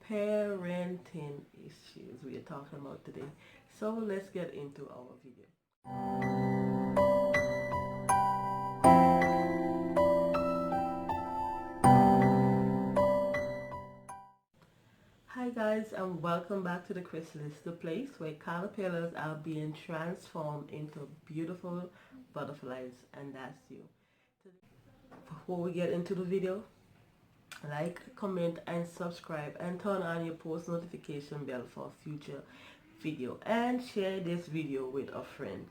parenting issues we are talking about today. So let's get into our video. Hi guys, and welcome back to the Chrysalis, the place where caterpillars are being transformed into beautiful butterflies, and that's you. Before we get into the video, like, comment and subscribe and turn on your post notification bell for future video, and share this video with a friend.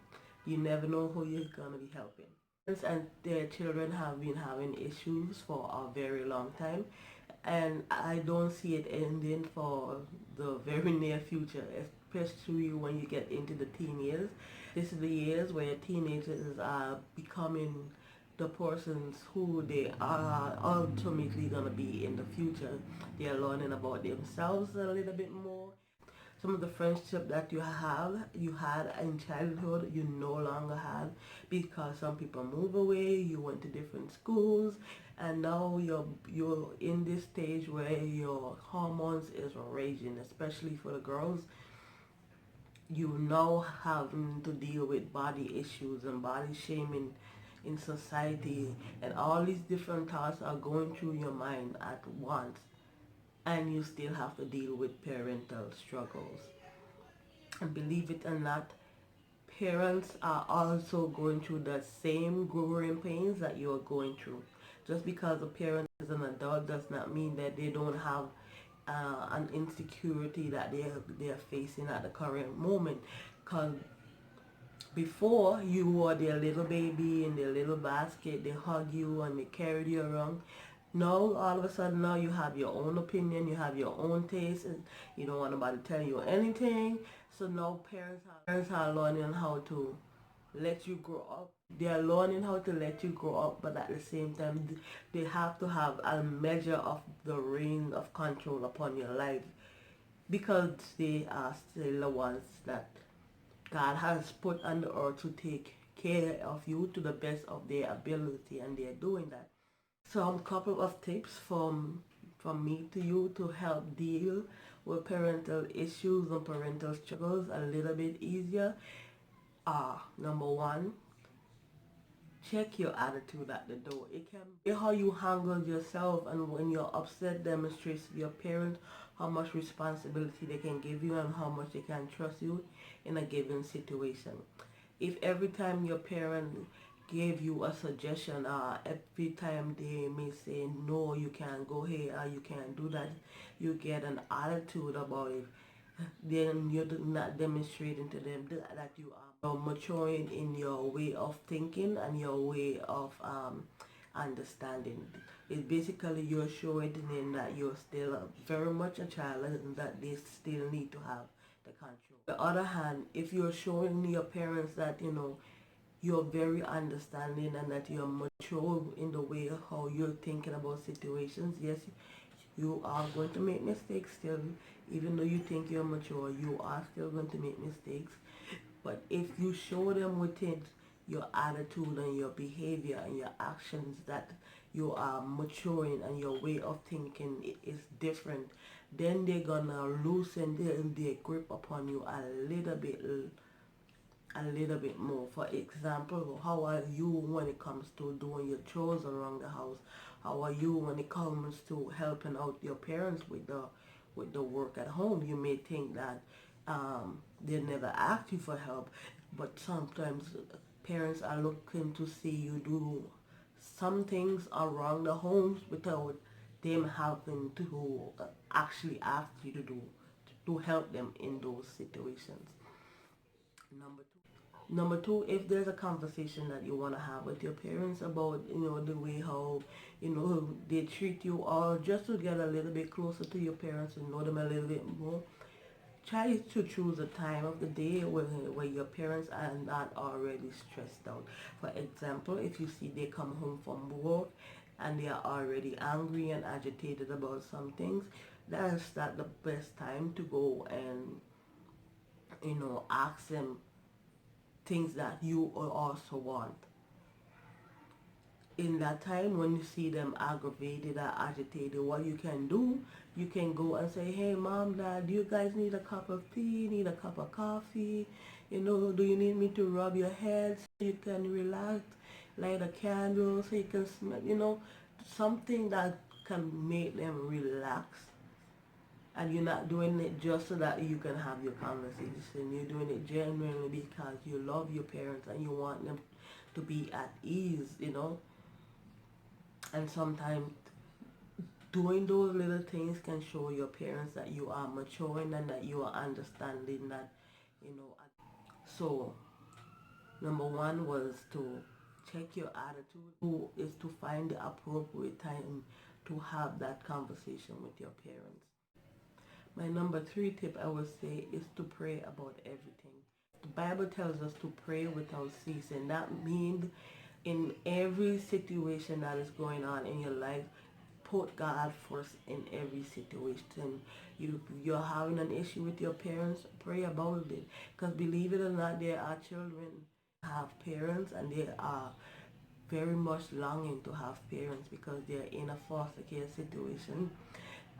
You never know who you're gonna be helping. And their children have been having issues for a very long time, and I don't see it ending for the very near future, especially when you get into the teen years. This is the years where teenagers are becoming the persons who they are ultimately going to be in the future. They are learning about themselves a little bit more. Some of the friendship that you had in childhood, you no longer have, because some people move away, you went to different schools, and now you're in this stage where your hormones is raging, especially for the girls. You now having to deal with body issues and body shaming in society, and all these different thoughts are going through your mind at once, and you still have to deal with parental struggles. And believe it or not, parents are also going through the same growing pains that you are going through. Just because a parent is an adult does not mean that they don't have an insecurity that they are facing at the current moment. Because before, you were their little baby in their little basket, they hug you and they carried you around. Now, all of a sudden, now you have your own opinion, you have your own taste, and you don't want nobody to tell you anything. So now parents are learning how to let you grow up. They are learning how to let you grow up, but at the same time, they have to have a measure of the reign of control upon your life, because they are still the ones that God has put on the earth to take care of you to the best of their ability, and they're doing that. Some couple of tips from me to you to help deal with parental issues and parental struggles a little bit easier are: number one, check your attitude at the door. It can be how you handle yourself, and when you're upset, demonstrates to your parents how much responsibility they can give you and how much they can trust you in a given situation. If every time your parent gave you a suggestion, every time they may say no, you can't go here, or you can't do that, you get an attitude about it, then you're not demonstrating to them that you are maturing in your way of thinking and your way of understanding. It's basically you're showing them that you're still very much a child, and that they still need to have the control. On the other hand, if you're showing your parents that you're very understanding and that you're mature in the way how you're thinking about situations, yes, you are going to make mistakes still. Even though you think you're mature, you are still going to make mistakes. But if you show them within your attitude and your behavior and your actions that you are maturing and your way of thinking is different, then they're gonna loosen their grip upon you a little bit more. For example, how are you when it comes to doing your chores around the house? How are you when it comes to helping out your parents with the work at home? You may think that they never ask you for help, but sometimes parents are looking to see you do some things around the homes without them having to actually ask you to help them in those situations. Number two, if there's a conversation that you want to have with your parents about, the way how, they treat you, or just to get a little bit closer to your parents and know them a little bit more, try to choose a time of the day where your parents are not already stressed out. For example, if you see they come home from work and they are already angry and agitated about some things, that's not the best time to go and, ask them things that you also want. In that time when you see them aggravated or agitated, what you can do, you can go and say, hey mom, dad, do you guys need a cup of tea, need a cup of coffee, do you need me to rub your head so you can relax, light a candle so you can smell, something that can make them relax. And you're not doing it just so that you can have your conversation. You're doing it genuinely because you love your parents and you want them to be at ease. And sometimes doing those little things can show your parents that you are maturing and that you are understanding that, you know. So, number one was to check your attitude. Two is to find the appropriate time to have that conversation with your parents. My number three tip I would say is to pray about everything. The Bible tells us to pray without ceasing. That means in every situation that is going on in your life, put God first in every situation. You're having an issue with your parents, pray about it. Because believe it or not, there are children have parents and they are very much longing to have parents because they're in a foster care situation,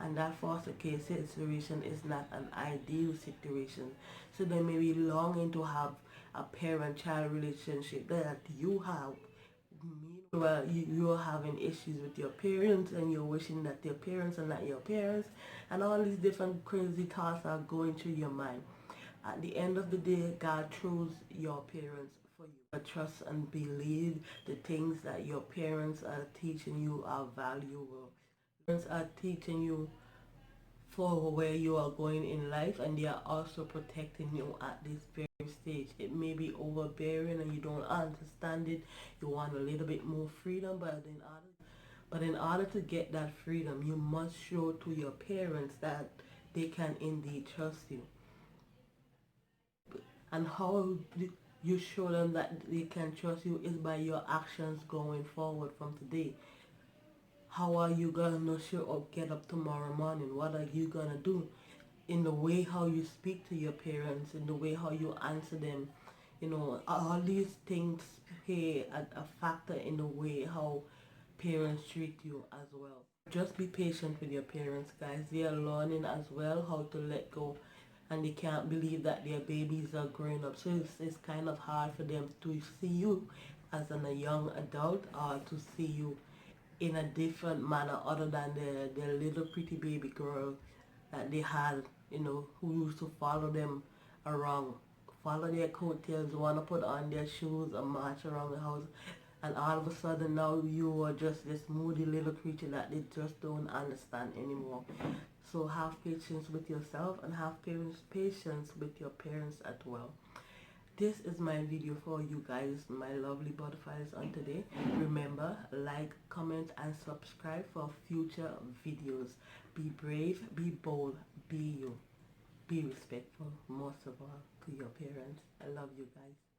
and that foster care situation is not an ideal situation. So they may be longing to have a parent-child relationship that you have. Meanwhile, you're having issues with your parents and you're wishing that their parents are not your parents, and all these different crazy thoughts are going through your mind. At the end of the day, God chose your parents for you. But trust and believe the things that your parents are teaching you are valuable. Parents are teaching you for where you are going in life, and they are also protecting you at this very stage. It may be overbearing and you don't understand it. You want a little bit more freedom, but in order to get that freedom, you must show to your parents that they can indeed trust you. And how you show them that they can trust you is by your actions going forward from today. How are you gonna show up, get up tomorrow morning? What are you gonna do? In the way how you speak to your parents, in the way how you answer them, all these things play a factor in the way how parents treat you as well. Just be patient with your parents, guys. They are learning as well how to let go, and they can't believe that their babies are growing up. So it's kind of hard for them to see you as a young adult, or to see you in a different manner other than the little pretty baby girl that they had, who used to follow them around, follow their coattails, want to put on their shoes and march around the house. And all of a sudden now you are just this moody little creature that they just don't understand anymore. So have patience with yourself and have patience with your parents as well. This is my video for you guys, my lovely butterflies, on today. Remember, like, comment and subscribe for future videos. Be brave, be bold, be you. Be respectful, most of all, to your parents. I love you guys.